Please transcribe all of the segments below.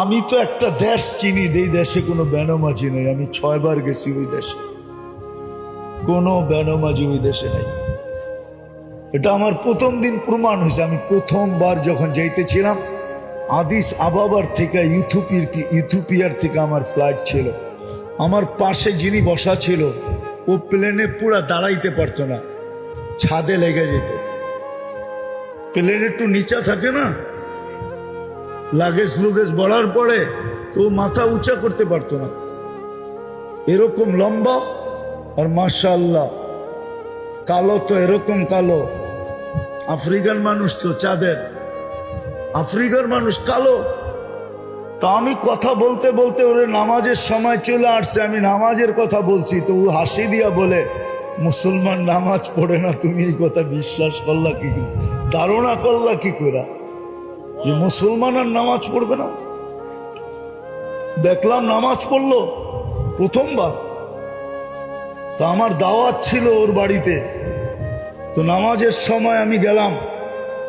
আমি তো একটা দেশ চিনি, এই দেশে কোনো বেনামাজি নেই। আমি 6 বার গেছি ওই দেশে, কোনো বেনামাজি ওই দেশে নাই। এটা আমার প্রথম দিন প্রমাণ হয়েছে। আমি প্রথমবার যখন যাইতেছিলাম, আদিস আবাবার থেকে ইথিওপিয়ার থেকে আমার ফ্লাইট ছিল। আমার পাশে যিনি বসা ছিল, ও প্লেনে পুরা দাঁড়াইতে পারতো না, ছাদে লেগে যেত। প্লেন একটু নিচা থাকে না, লাগেজ লুগেজ বড়ার পরে, তো মাথা উঁচা করতে পারতো না, এরকম লম্বা। আর মাশাআল্লাহ কালো তো এরকম কালো, আফ্রিকার মানুষ তো চাঁদের, আফ্রিকার মানুষ কালো। তা আমি কথা বলতে বলতে ওরে নামাজের সময় চলে আসছে, আমি নামাজের কথা বলছি, তো ও হাসি দিয়া বলে, মুসলমান নামাজ পড়ে না, তুমি এই কথা বিশ্বাস করলা কি, ধারণা করলা কি করে যে মুসলমান আর নামাজ পড়বে না? দেখলাম নামাজ পড়লো প্রথমবার। তো আমার দাওয়াত ছিল ওর বাড়িতে, তো নামাজের সময় আমি গেলাম,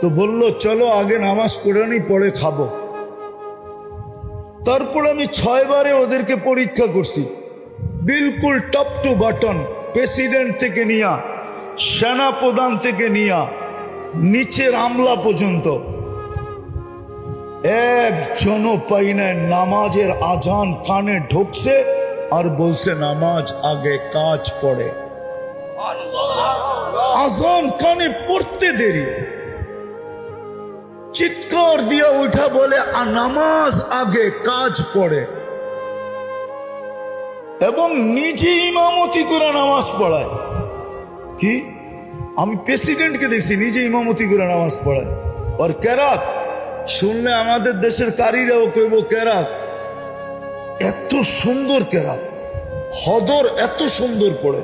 তো বলল চলো আগে নামাজ পড়ে নি, পরে খাবো। তারপর আমি 6 বারে ওদেরকে পরীক্ষা করছি, বিলকুল টপ টু বাটন, প্রেসিডেন্ট থেকে নিয়া, সেনা প্রধান থেকে নিয়া, নিচের আমলা পর্যন্ত একজনও পাই নাই নামাজের আজান কানে ঢুকছে আর বলছে নামাজ আগে কাজ পড়ে। আজান কানে পড়তে দেরি, চিৎকার দিয়া উঠা বলে নামাজ আগে কাজ পড়ে, এবং নিজে ইমামতি করে নামাজ পড়ায়। কি, আমি প্রেসিডেন্টকে দেখছি নিজে ইমামতি করে নামাজ পড়ায়। আর কেরাত শুনলে আমাদের দেশের কারীরাও কইব কেরাত, এত সুন্দর কেরাত, হদর এত সুন্দর পড়ে।